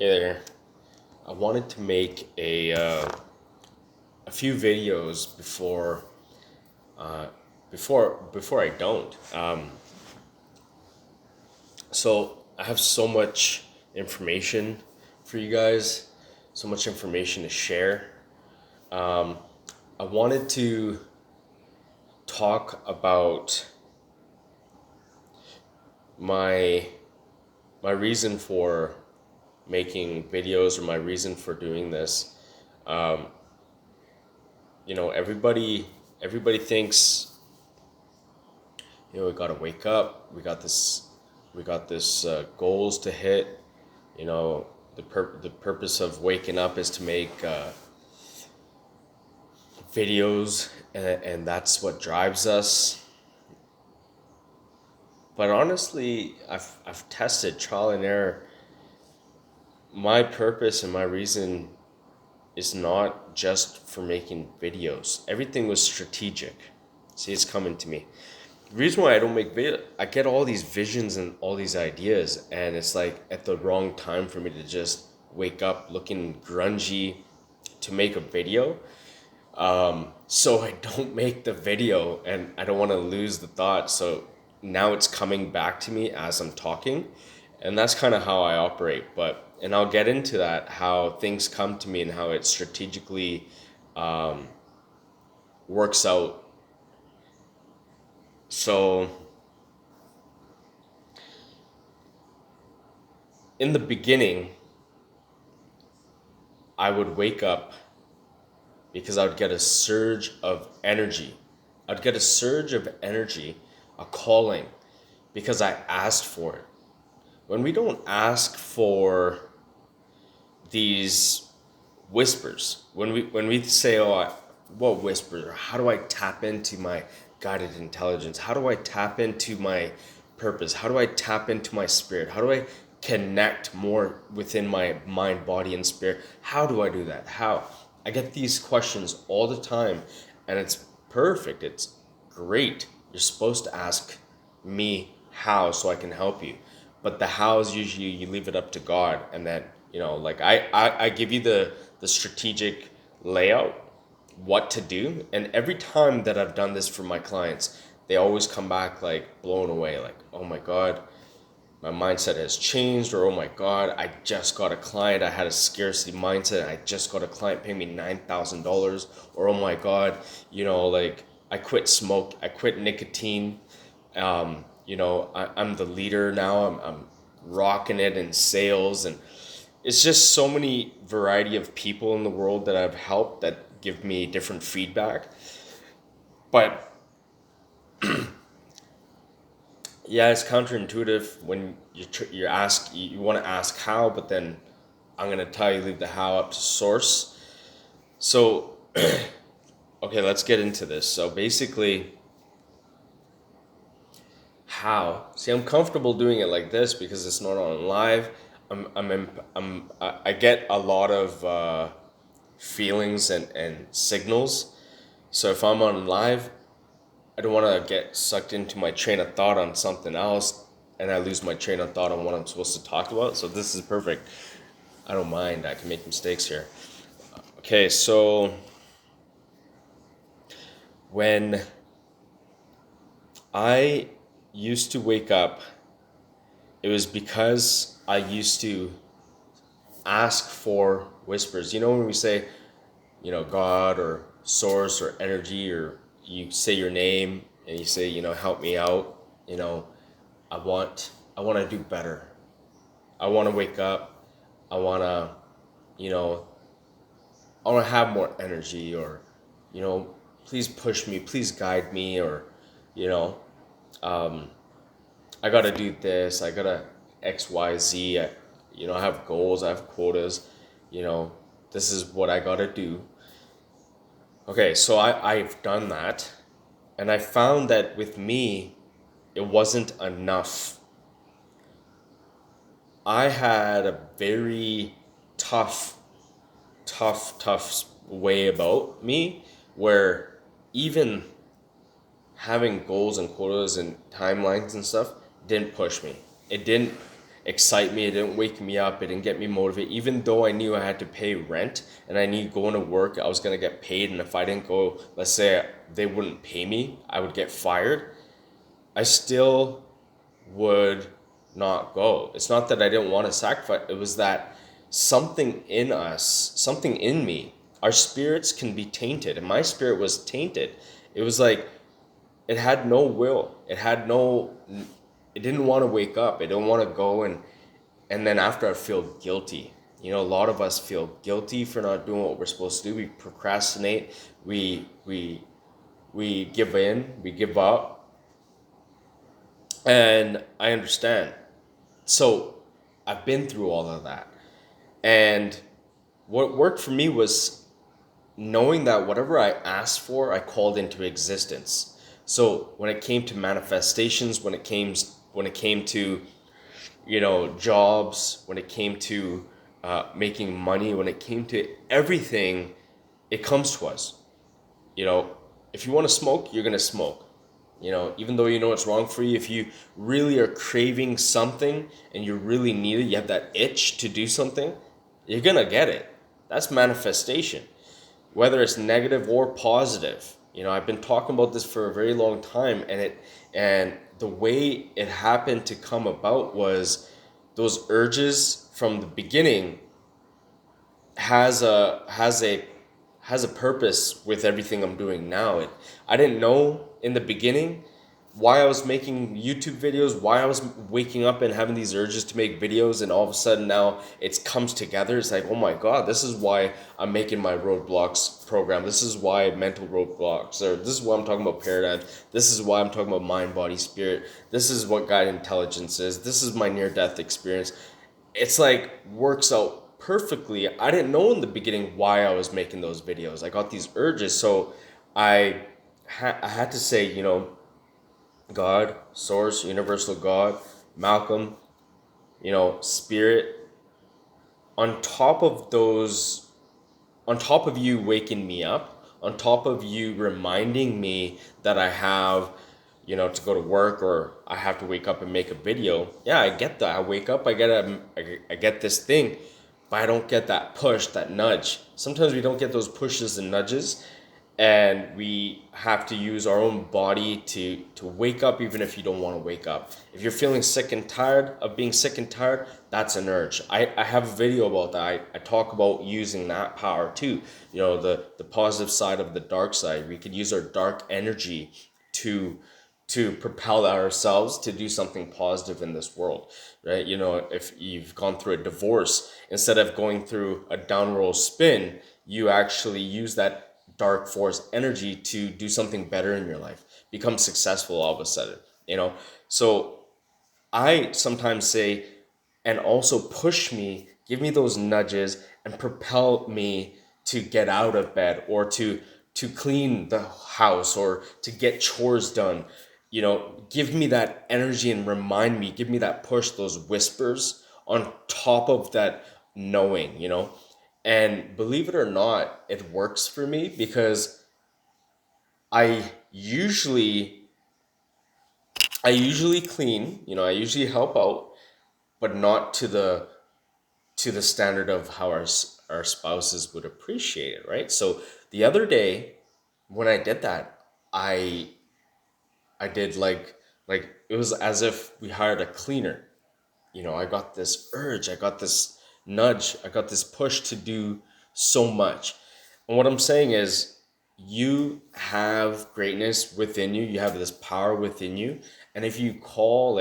Hey there. I wanted to make a few videos before I don't. So I have so much information for you guys, so much information to share. I wanted to talk about my my reason for making videos or my reason for doing this. Um, everybody thinks, we gotta wake up. We got this goals to hit. The purpose of waking up is to make videos, and that's what drives us. But honestly, I've tested trial and error. My purpose and my reason is not just for making videos. Everything was strategic. See, it's coming to me. The reason why I don't make video, I get all these visions and all these ideas, and it's like at the wrong time for me to just wake up looking grungy to make a video. So I don't make the video, and I don't want to lose the thought. So now it's coming back to me as I'm talking, and that's kind of how I operate. And I'll get into that, how things come to me and how it strategically works out. So in the beginning, I would wake up because I would get a surge of energy. I'd get a surge of energy, a calling, because I asked for it. When we don't ask for these whispers, when we say, what whispers? Or how do I tap into my guided intelligence? How do I tap into my purpose? How do I tap into my spirit? How do I connect more within my mind, body, and spirit? How do I do that? How? I get these questions all the time, and it's perfect. It's great. You're supposed to ask me how so I can help you. But the hows, usually you leave it up to God, and then, like I give you the strategic layout, what to do. And every time that I've done this for my clients, they always come back like blown away, like, oh my God, my mindset has changed, or oh my God, I just got a client. I had a scarcity mindset. I just got a client paying me $9,000. Or oh my God, like I quit smoke, I quit nicotine. I'm the leader now. I'm rocking it in sales, and it's just so many variety of people in the world that I've helped that give me different feedback. But yeah, it's counterintuitive when you want to ask how, but then I'm gonna tell you leave the how up to source. So okay, let's get into this. So basically, how? See, I'm comfortable doing it like this because it's not on live. I get a lot of feelings and signals. So if I'm on live, I don't want to get sucked into my train of thought on something else, and I lose my train of thought on what I'm supposed to talk about. So this is perfect. I don't mind. I can make mistakes here. Okay, so when I used to wake up, it was because I used to ask for whispers. When we say, God or source or energy, or you say your name and you say, help me out, I want to do better. I want to wake up. I want to, you know, I want to have more energy, or, please push me, please guide me, or, you know, um, I got to do this. I got to X, Y, Z. I have goals. I have quotas. You know, this is what I got to do. Okay, so I've done that, and I found that with me, it wasn't enough. I had a very tough, tough way about me, where even having goals and quotas and timelines and stuff didn't push me. It didn't. excite me. It didn't wake me up. It didn't get me motivated. Even though I knew I had to pay rent and I knew going to work, I was going to get paid. And if I didn't go, let's say they wouldn't pay me, I would get fired. I still would not go. It's not that I didn't want to sacrifice. It was that something in us, something in me, our spirits can be tainted. And my spirit was tainted. It was like, it had no will. It didn't want to wake up. It didn't want to go. And then after I feel guilty. You know, a lot of us feel guilty for not doing what we're supposed to do. We procrastinate. We give in. We give up. And I understand. So I've been through all of that. And what worked for me was knowing that whatever I asked for, I called into existence. So when it came to manifestations, when it came to, you know, jobs, when it came to making money, when it came to everything, it comes to us. You know, if you want to smoke, you're gonna smoke. You know, even though you know it's wrong for you, if you really are craving something and you really need it, you have that itch to do something, you're gonna get it. That's manifestation, whether it's negative or positive. You know, I've been talking about this for a very long time, and the way it happened to come about was those urges from the beginning has a purpose with everything I'm doing now. I didn't know in the beginning why I was making YouTube videos, why I was waking up and having these urges to make videos, and all of a sudden now it comes together. It's like, oh my God, this is why I'm making my roadblocks program. This is why mental roadblocks, or this is why I'm talking about paradigms. This is why I'm talking about mind, body, spirit. This is what guided intelligence is. This is my near-death experience. It's like works out perfectly. I didn't know in the beginning why I was making those videos. I got these urges, so I I had to say, you know, God, source, universal God, Malcolm, you know, spirit, on top of those, on top of you waking me up, on top of you reminding me that I have, you know, to go to work or I have to wake up and make a video. Yeah, I get that. I wake up, I get this thing, but I don't get that push, that nudge. Sometimes we don't get those pushes and nudges, and we have to use our own body to wake up, even if you don't want to wake up. If you're feeling sick and tired of being sick and tired, that's an urge. I have a video about that. I talk about using that power too. You know, the positive side of the dark side. We could use our dark energy to propel ourselves to do something positive in this world, right? You know, if you've gone through a divorce, instead of going through a downward spin, you actually use that dark force energy to do something better in your life, become successful all of a sudden, you know? So I sometimes say, and also push me, give me those nudges and propel me to get out of bed, or to clean the house, or to get chores done. You know, give me that energy and remind me, give me that push, those whispers on top of that knowing, you know. And believe it or not, it works for me because I usually I usually clean, you know, I usually help out, but not to the standard of how our spouses would appreciate it, right? So the other day when I did that, I I did like it was as if we hired a cleaner. You know, I got this urge, I got this nudge, I got this push to do so much. And what I'm saying is, you have greatness within you, you have this power within you. And if you call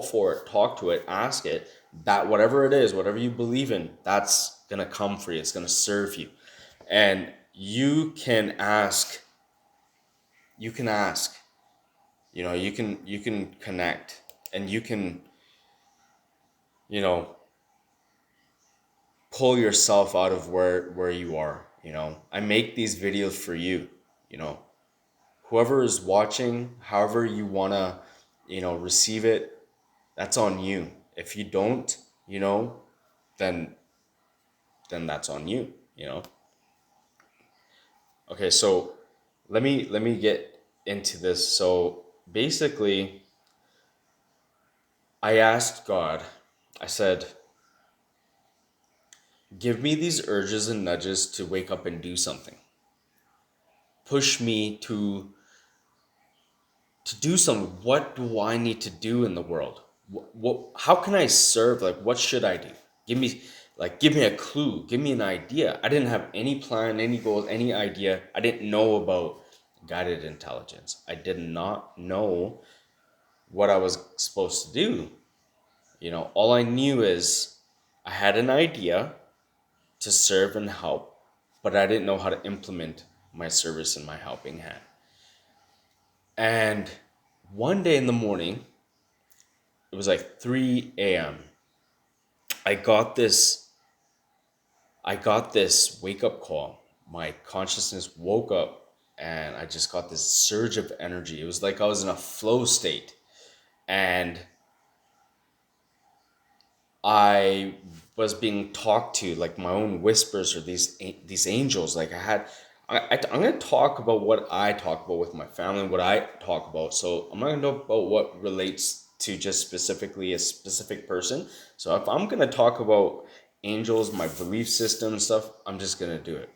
for it, talk to it, ask it, that whatever it is, whatever you believe in, that's going to come for you, it's going to serve you. And you can ask, you know, you can connect, and you can, you know, pull yourself out of where you are. You know, I make these videos for you. You know, whoever is watching, however you want to, you know, receive it, that's on you. If you don't, you know, then that's on you, you know. Okay, so let me get into this. So basically, I asked God, I said, give me these urges and nudges to wake up and do something. Push me to do something. What do I need to do in the world? How can I serve? Like, what should I do? Give me, give me a clue. Give me an idea. I didn't have any plan, any goals, any idea. I didn't know about guided intelligence. I did not know what I was supposed to do. All I knew is I had an idea to serve and help, but I didn't know how to implement my service and my helping hand. And one day in the morning, it was like 3 a.m. I got this I got this wake up call. My consciousness woke up and I just got this surge of energy. It was like I was in a flow state, and I was being talked to like my own whispers, or these angels. Like I'm gonna talk about what I talk about with my family, what I talk about. So I'm not gonna talk about what relates to just specifically a specific person. So if I'm gonna talk about angels, my belief system and stuff, I'm just gonna do it.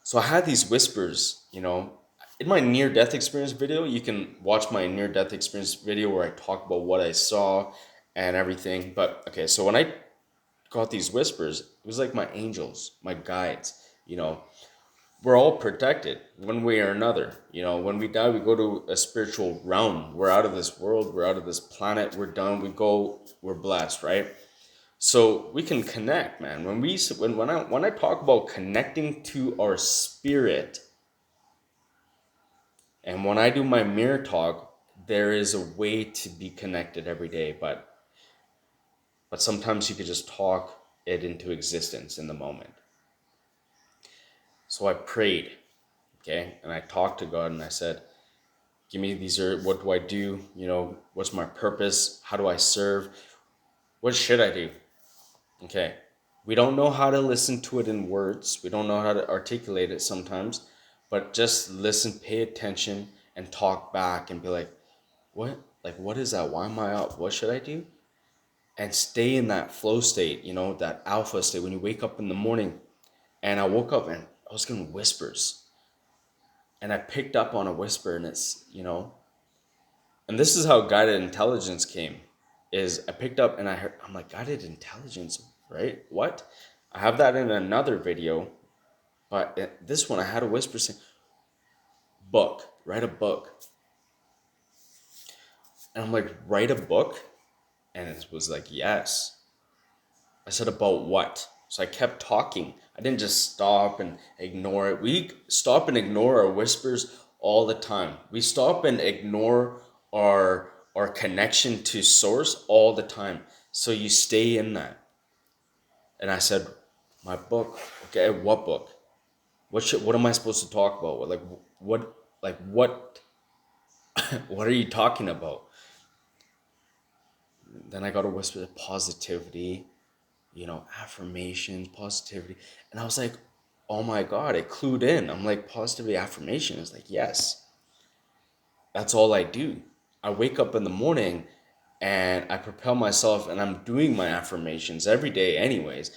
So I had these whispers, in my near death experience video. You can watch my near death experience video where I talk about what I saw and everything. But okay, so when I got these whispers, it was like my angels, my guides. You know, we're all protected one way or another. When we die, we go to a spiritual realm. We're out of this world. We're out of this planet. We're done. We're blessed, right? So we can connect, man. When I talk about connecting to our spirit, and when I do my mirror talk, there is a way to be connected every day, but sometimes you could just talk it into existence in the moment. So I prayed, okay, and I talked to God and I said, give me these, what do I do? What's my purpose? How do I serve? What should I do? Okay. We don't know how to listen to it in words. We don't know how to articulate it sometimes, but just listen, pay attention, and talk back and be like, what? Like, what is that? Why am I up? What should I do? And stay in that flow state, that alpha state when you wake up in the morning. And I woke up and I was getting whispers. And I picked up on a whisper, and and this is how guided intelligence came. Is I picked up and I'm like, guided intelligence, right? What? I have that in another video, but this one I had a whisper saying, book, write a book. And I'm like, write a book? And it was like, yes. I said, about what? So I kept talking. I didn't just stop and ignore it. We stop and ignore our whispers all the time. We stop and ignore our connection to source all the time. So you stay in that. And I said, my book. Okay, what book? What am I supposed to talk about? What what are you talking about? Then I got a whisper of positivity, affirmations, positivity. And I was like, oh my God, it clued in. I'm like, positivity, affirmation. It's like, yes, that's all I do. I wake up in the morning and I propel myself, and I'm doing my affirmations every day anyways.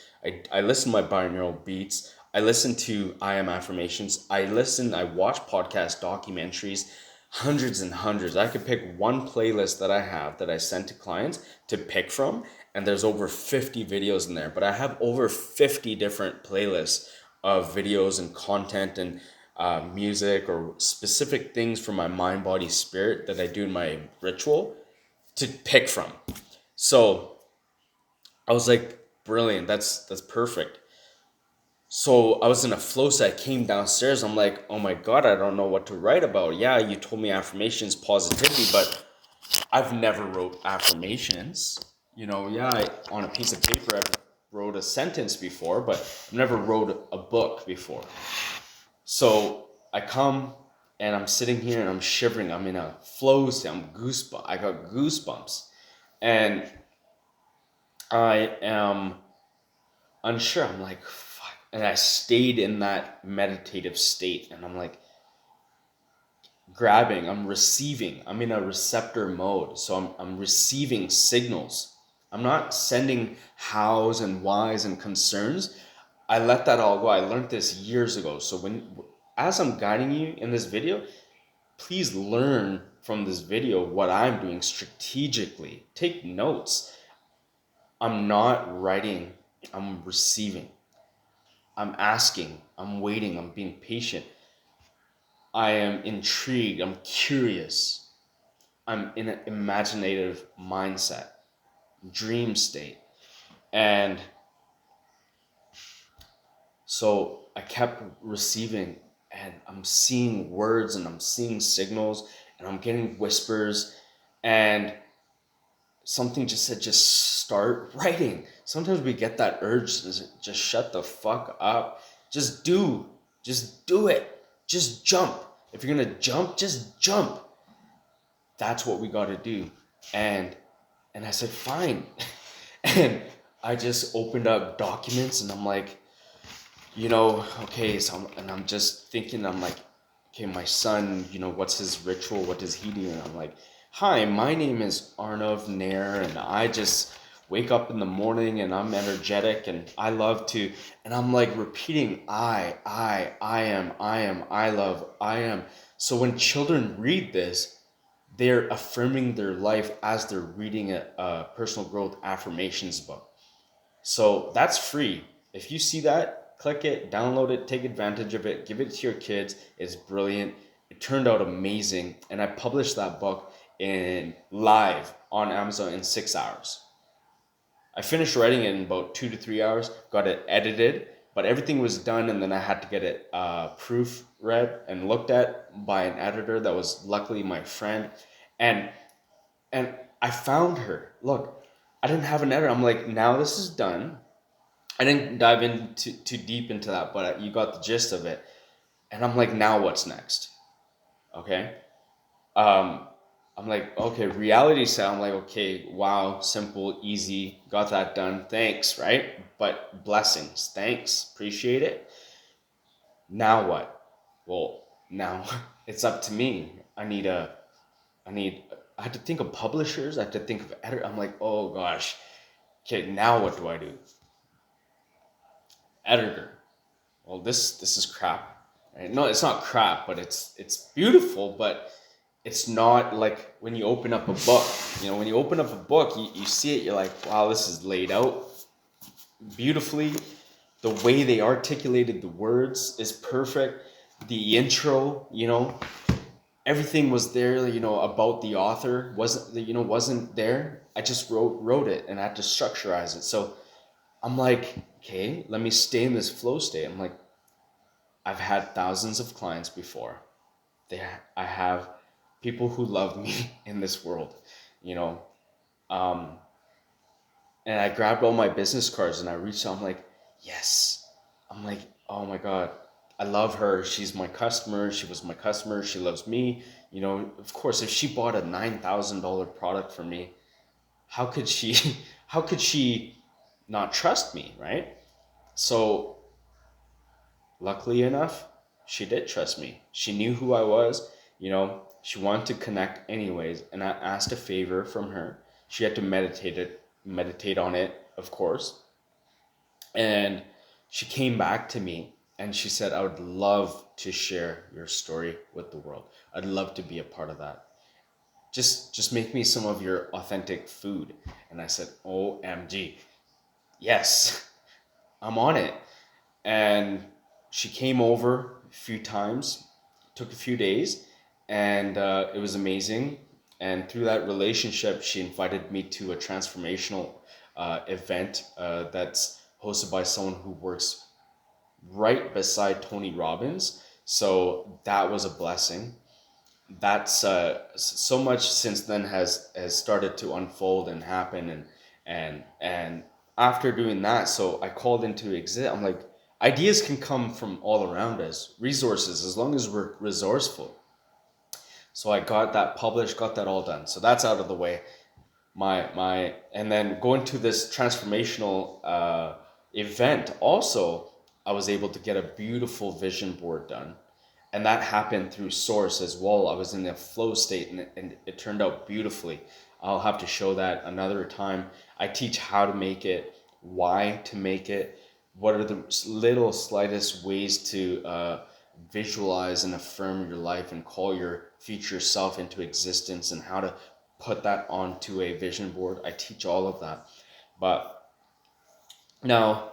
I listen to my binaural beats. I listen to I am affirmations. I watch podcast documentaries, hundreds and hundreds. I could pick one playlist that I have that I sent to clients to pick from, and there's over 50 videos in there. But I have over 50 different playlists of videos and content and music or specific things from my mind, body, spirit that I do in my ritual to pick from. So I was like, brilliant. That's perfect. So I was in a flow state. I came downstairs. I'm like, oh my God, I don't know what to write about. Yeah, you told me affirmations, positivity, but I've never wrote affirmations. On a piece of paper, I've wrote a sentence before, but I've never wrote a book before. So I come and I'm sitting here and I'm shivering. I'm in a flow state. I got goosebumps. And I am unsure. I'm like, fuck. And I stayed in that meditative state. And I'm like grabbing, I'm receiving. I'm in a receptor mode. So I'm receiving signals. I'm not sending hows and whys and concerns. I let that all go. I learned this years ago. So as I'm guiding you in this video, please learn from this video what I'm doing strategically. Take notes. I'm not writing, I'm receiving. I'm asking, I'm waiting, I'm being patient. I am intrigued, I'm curious. I'm in an imaginative mindset, dream state. And so I kept receiving, and I'm seeing words and I'm seeing signals and I'm getting whispers, and something just said, just start writing. Sometimes we get that urge to just shut the fuck up. Just do. Just do it. Just jump. If you're gonna jump, just jump. That's what we gotta do. And I said, fine. And I just opened up documents and I'm like, okay, I'm just thinking, I'm like, okay, my son, what's his ritual? What does he do? And I'm like, hi, my name is Arnav Nair, and I just wake up in the morning and I'm energetic and I love to, and I'm like repeating, I am, I love, I am. So when children read this, they're affirming their life as they're reading a personal growth affirmations book. So that's free. If you see that, click it, download it, take advantage of it, give it to your kids. It's brilliant. It turned out amazing. And I published that book in live on Amazon in 6 hours. I finished writing it in about 2 to 3 hours, got it edited, but everything was done, and then I had to get it proofread and looked at by an editor that was luckily my friend. And and I found her. Look, I didn't have an editor. I'm like, now this is done. I didn't dive in too deep into that, but you got the gist of it. And I'm like, now what's next? Okay. Um, I'm like, okay, reality set. I'm like, okay, wow, simple, easy, got that done. Thanks, right? But blessings, thanks, appreciate it. Now what? Well, now it's up to me. I need, I had to think of publishers. I had to think of editor. I'm like, oh gosh, okay, now what do I do? Editor. Well, this is crap. Right? No, it's not crap, but it's beautiful, but it's not like when you open up a book. When you open up a book, you see it, you're like, wow, this is laid out beautifully. The way they articulated the words is perfect. The intro, everything was there, about the author wasn't there. I just wrote it and I had to structurize it. So I'm like, okay, let me stay in this flow state. I'm like, I've had thousands of clients before. I have people who love me in this world, you know. Um, and I grabbed all my business cards and I reached out. I'm like, yes. I'm like, oh my God, I love her. She's my customer. She was my customer. She loves me. Of course, if she bought a $9,000 product from me, how could she, how could she not trust me, right? So luckily enough, she did trust me. She knew who I was. She wanted to connect anyways, and I asked a favor from her. She had to meditate on it, of course. And she came back to me and she said, I would love to share your story with the world. I'd love to be a part of that. Just make me some of your authentic food. And I said, OMG, yes, I'm on it. And she came over a few times, took a few days, and it was amazing. And through that relationship, she invited me to a transformational event that's hosted by someone who works right beside Tony Robbins. So that was a blessing. That's so much since then has started to unfold and happen, and after doing that, so I called into exist. I'm like, ideas can come from all around us, resources, as long as we're resourceful. So I got that published, got that all done. So that's out of the way. My and then going to this transformational event also, I was able to get a beautiful vision board done, and that happened through Source as well. I was in a flow state, and it turned out beautifully. I'll have to show that another time. I teach how to make it, why to make it, what are the little slightest ways to visualize and affirm your life and call your future self into existence, and how to put that onto a vision board. I teach all of that. But now,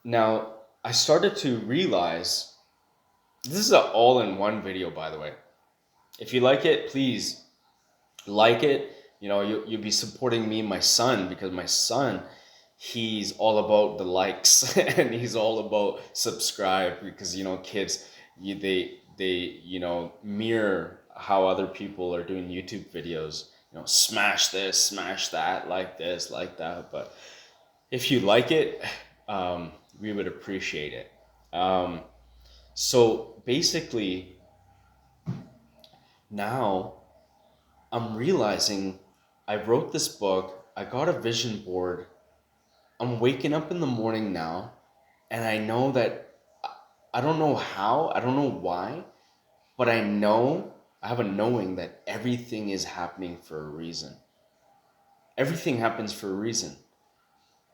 now I started to realize, this is an all-in-one video, by the way. If you like it, please like it. You know, you'll be supporting me, my son, because my son, he's all about the likes and he's all about subscribe, because you know, kids, they you know, mirror how other people are doing YouTube videos. You know, smash this, smash that, like this, like that. But if you like it, we would appreciate it. So basically, now I'm realizing I wrote this book, I got a vision board, I'm waking up in the morning now, and I know that, I don't know how, I don't know why, but I know, I have a knowing that everything is happening for a reason. Everything happens for a reason.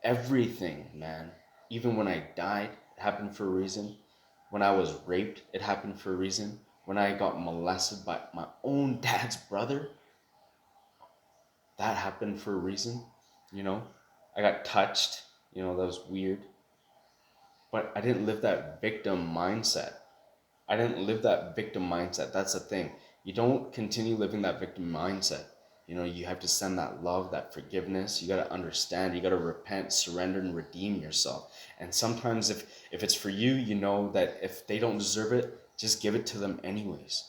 Everything, man. Even when I died, it happened for a reason. When I was raped, it happened for a reason. When I got molested by my own dad's brother, that happened for a reason. You know, I got touched, you know, that was weird. But I didn't live that victim mindset. I didn't live that victim mindset. That's the thing. You don't continue living that victim mindset. You know, you have to send that love, that forgiveness. You got to understand. You got to repent, surrender, and redeem yourself. And sometimes if it's for you, you know that if they don't deserve it, just give it to them anyways.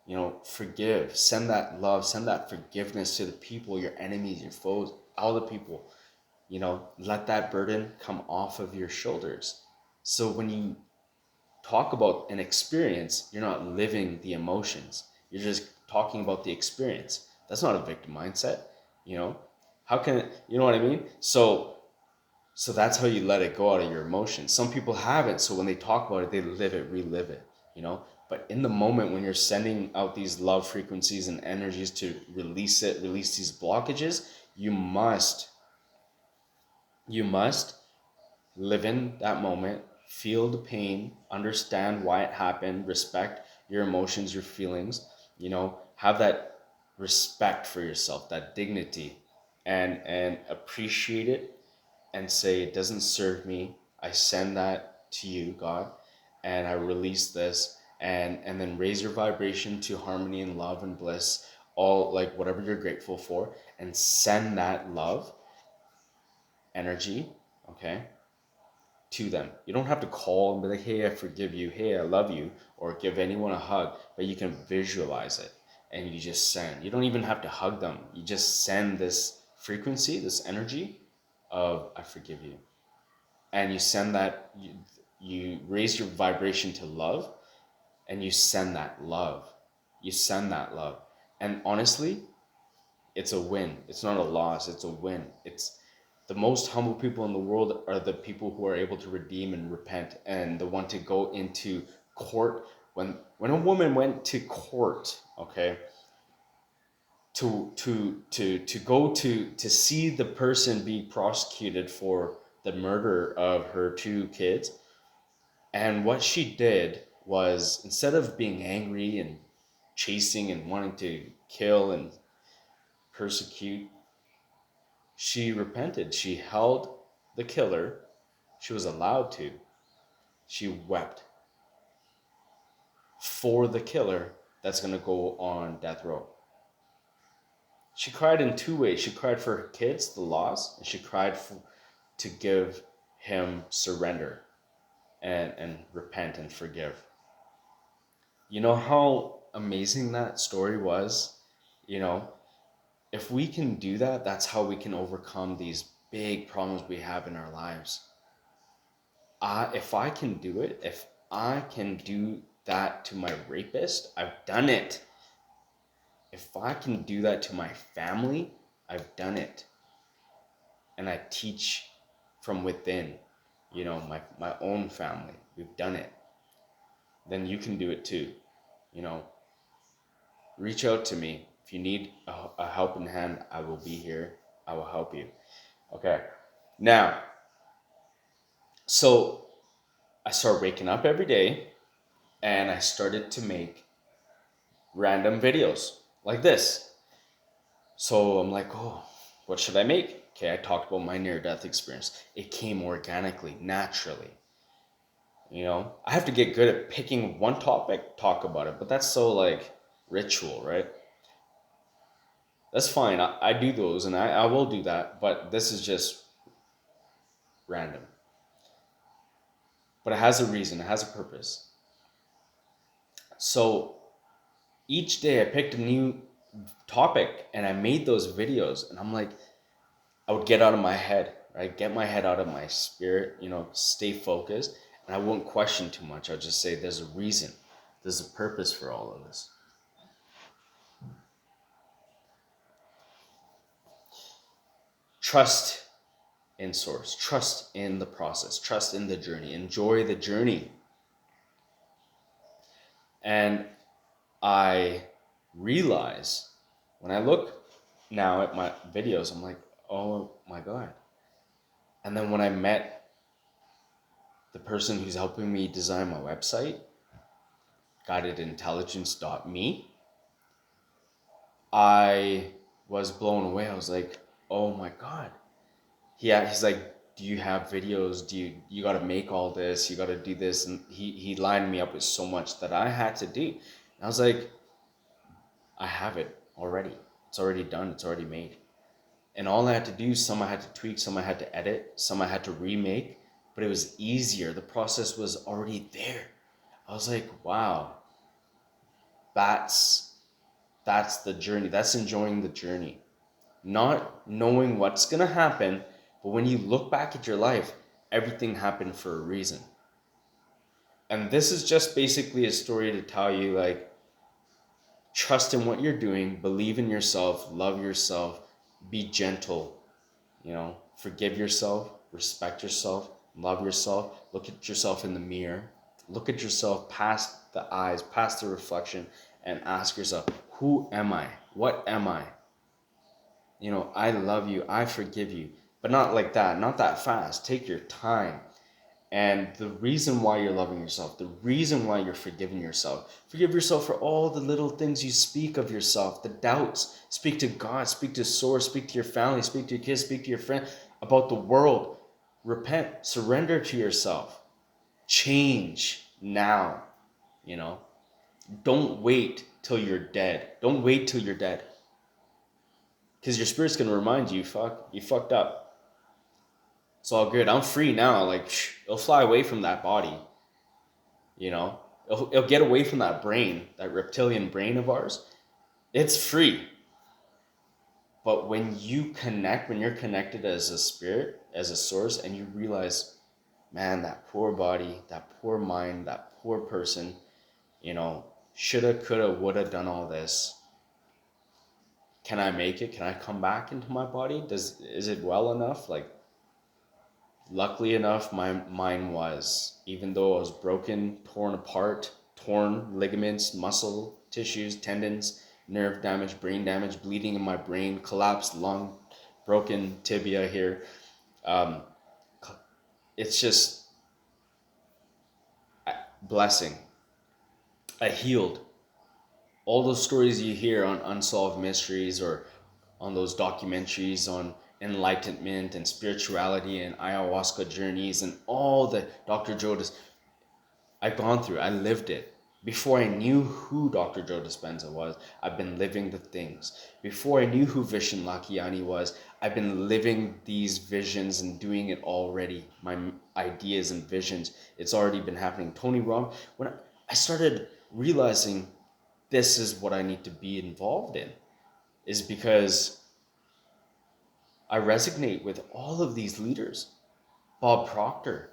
You know, forgive. Send that love. Send that forgiveness to the people, your enemies, your foes, all the people. You know, let that burden come off of your shoulders. So when you talk about an experience, you're not living the emotions. You're just talking about the experience. That's not a victim mindset, you know? How can it, you know what I mean? So that's how you let it go out of your emotions. Some people have it, so when they talk about it, they live it, relive it, you know? But in the moment when you're sending out these love frequencies and energies to release it, release these blockages, you must live in that moment, feel the pain, understand why it happened, respect your emotions, your feelings, you know, have that respect for yourself, that dignity, and appreciate it, and say it doesn't serve me. I send that to you, God, and I release this, and then raise your vibration to harmony and love and bliss, all like whatever you're grateful for, and send that love energy, okay, to them. You don't have to call and be like, hey, I forgive you, hey, I love you, or give anyone a hug, but you can visualize it and you just send. You don't even have to hug them. You just send this frequency, this energy of, I forgive you. And you send that, you raise your vibration to love, and you send that love. You send that love. And honestly, it's a win. It's not a loss, it's a win. It's the most humble people in the world are the people who are able to redeem and repent, and the one to go into court. When a woman went to court, okay, to go to see the person be prosecuted for the murder of her two kids, and what she did was, instead of being angry and chasing and wanting to kill and persecute, she repented. She held the killer. She was allowed to. She wept for the killer that's going to go on death row. She cried in two ways. She cried for her kids, the loss, and she cried to give him surrender and repent and forgive. You know how amazing that story was? You know, if we can do that, that's how we can overcome these big problems we have in our lives. If I can do it, if I can do that to my rapist, I've done it. If I can do that to my family, I've done it. And I teach from within, you know, my own family. We've done it. Then you can do it too. You know, reach out to me. If you need a helping hand, I will be here. I will help you. Okay. Now, so I started waking up every day and I started to make random videos like this. So I'm like, oh, what should I make? Okay, I talked about my near death experience. It came organically, naturally. I have to get good at picking one topic, talk about it, but that's so like ritual, right? That's fine. I do those and I will do that, but this is just random. But it has a reason, it has a purpose. So each day I picked a new topic and I made those videos, and I'm like, I would get out of my head, right? Get my head out of my spirit, stay focused, and I wouldn't question too much. I'd just say there's a reason, there's a purpose for all of this. Trust in source, trust in the process, trust in the journey, enjoy the journey. And I realize when I look now at my videos, I'm like, oh my God. And then when I met the person who's helping me design my website, guidedintelligence.me, I was blown away. I was like, oh my God. He's like, do you have videos? You got to make all this, you got to do this. And he lined me up with so much that I had to do. And I was like, I have it already. It's already done. It's already made. And all I had to do, some I had to tweak, some I had to edit, some I had to remake, but it was easier. The process was already there. I was like, wow, that's the journey. That's enjoying the journey. Not knowing what's going to happen, but when you look back at your life, everything happened for a reason. And this is just basically a story to tell you, like, trust in what you're doing, believe in yourself, love yourself, be gentle, forgive yourself, respect yourself, love yourself, look at yourself in the mirror, look at yourself past the eyes, past the reflection, and ask yourself, who am I? What am I? I love you, I forgive you, but not like that, not that fast. Take your time. And the reason why you're loving yourself, the reason why you're forgiving yourself, forgive yourself for all the little things you speak of yourself, the doubts. Speak to God, speak to Source, speak to your family, speak to your kids, speak to your friend about the world. Repent, surrender to yourself. Change now, Don't wait till you're dead. Don't wait till you're dead. Because your spirit's going to remind you, you fucked up. It's all good. I'm free now. Like, it'll fly away from that body. It'll get away from that brain, that reptilian brain of ours. It's free. But when you're connected as a spirit, as a source, and you realize, man, that poor body, that poor mind, that poor person, shoulda, coulda, woulda done all this. Can I make it? Can I come back into my body? Is it well enough? Like, luckily enough, my mind was, even though I was broken, torn apart, torn ligaments, muscle, tissues, tendons, nerve damage, brain damage, bleeding in my brain, collapsed lung, broken tibia here. It's just a blessing. I healed. All those stories you hear on Unsolved Mysteries or on those documentaries on enlightenment and spirituality and ayahuasca journeys and all that Dr. Joe I've gone through, I lived it. Before I knew who Dr. Joe Dispenza was, I've been living the things. Before I knew who Vishen Lakhiani was, I've been living these visions and doing it already. My ideas and visions, it's already been happening. Tony Robbins, when I started realizing this is what I need to be involved in, is because I resonate with all of these leaders. Bob Proctor,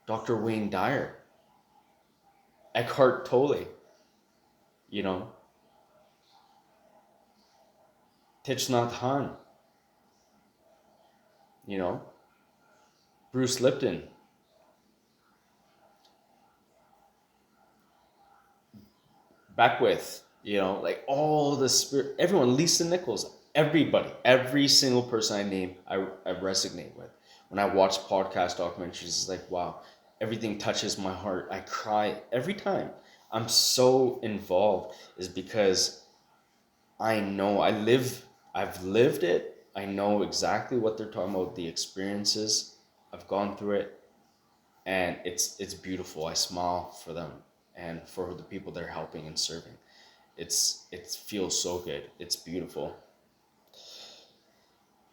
Dr. Wayne Dyer, Eckhart Tolle, Thich Nhat Hanh, Bruce Lipton, Beckwith, Like all the spirit, everyone, Lisa Nichols, everybody, every single person I name, I resonate with. When I watch podcast documentaries, it's like, wow, everything touches my heart. I cry every time. I'm so involved is because I know I've lived it. I know exactly what they're talking about, the experiences. I've gone through it, and it's beautiful. I smile for them and for the people they're helping and serving. It feels so good. It's beautiful.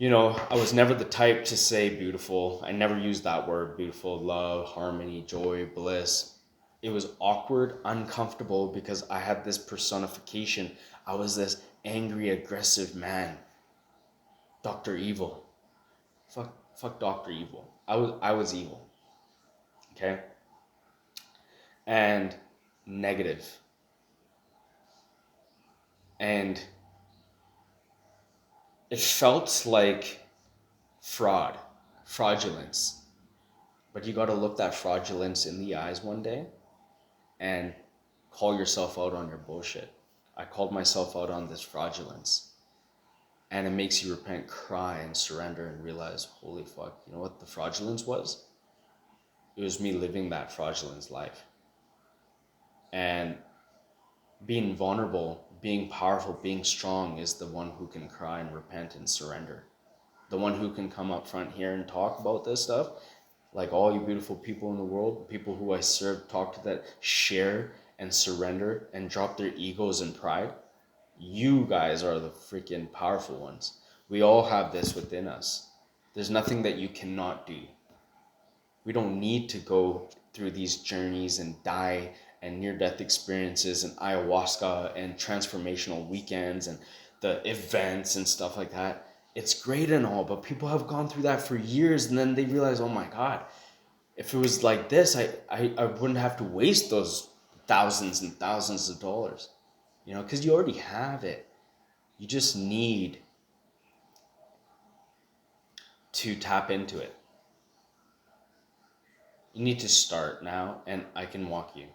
I was never the type to say beautiful. I never used that word, beautiful, love, harmony, joy, bliss. It was awkward, uncomfortable because I had this personification. I was this angry, aggressive man. Dr. Evil. Fuck Dr. Evil. I was evil. Okay? And negative. And it felt like fraudulence. But you got to look that fraudulence in the eyes one day and call yourself out on your bullshit. I called myself out on this fraudulence. And it makes you repent, cry, and surrender and realize, holy fuck, you know what the fraudulence was? It was me living that fraudulence life. And being vulnerable, being powerful, being strong is the one who can cry and repent and surrender. The one who can come up front here and talk about this stuff, like all you beautiful people in the world, people who I serve, talk to, that share and surrender and drop their egos and pride. You guys are the freaking powerful ones. We all have this within us. There's nothing that you cannot do. We don't need to go through these journeys and die and near-death experiences and ayahuasca and transformational weekends and the events and stuff like that. It's great and all, but people have gone through that for years and then they realize, oh my God, if it was like this, I wouldn't have to waste those thousands and thousands of dollars, because you already have it. You just need to tap into it. You need to start now, and I can walk you.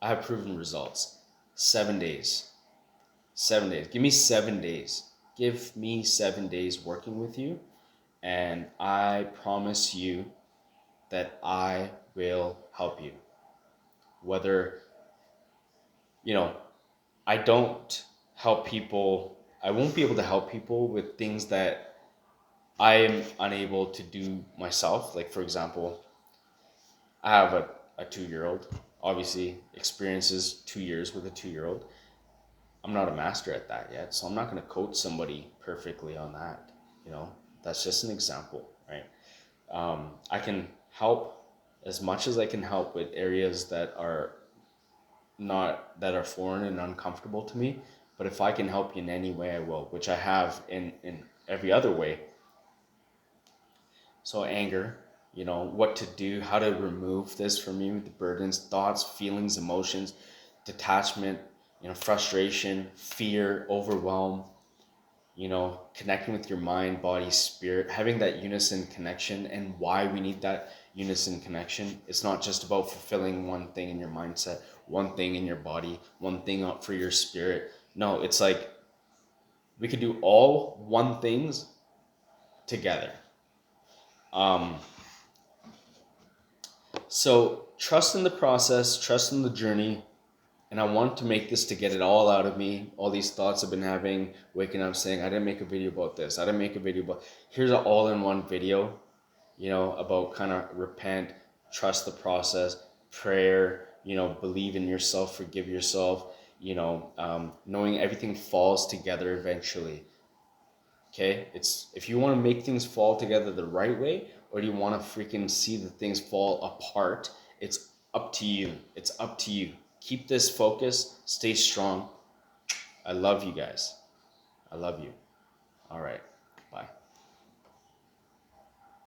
I have proven results. 7 days. 7 days. Give me 7 days. Give me 7 days working with you, and I promise you that I will help you. Whether, I don't help people, I won't be able to help people with things that I am unable to do myself. Like, for example, I have a 2-year-old, obviously experiences 2 years with a 2-year-old. I'm not a master at that yet, so I'm not going to coach somebody perfectly on that. That's just an example, right? I can help as much as I can help with areas that are foreign and uncomfortable to me. But if I can help you in any way, I will, which I have in every other way. So anger, what to do, how to remove this from you, the burdens, thoughts, feelings, emotions, detachment, frustration, fear, overwhelm, connecting with your mind, body, spirit, having that unison connection, and why we need that unison connection. It's not just about fulfilling one thing in your mindset, one thing in your body, one thing up for your spirit. No, it's like we could do all one things together. So trust in the process, trust in the journey. And I want to make this to get it all out of me. All these thoughts I've been having, waking up saying, I didn't make a video about this. I didn't make a video about, here's an all-in-one video, about kind of repent, trust the process, prayer, believe in yourself, forgive yourself, knowing everything falls together eventually. Okay, if you want to make things fall together the right way, or do you want to freaking see the things fall apart, it's up to you. It's up to you. Keep this focus, stay strong. I love you guys. I love you. All right.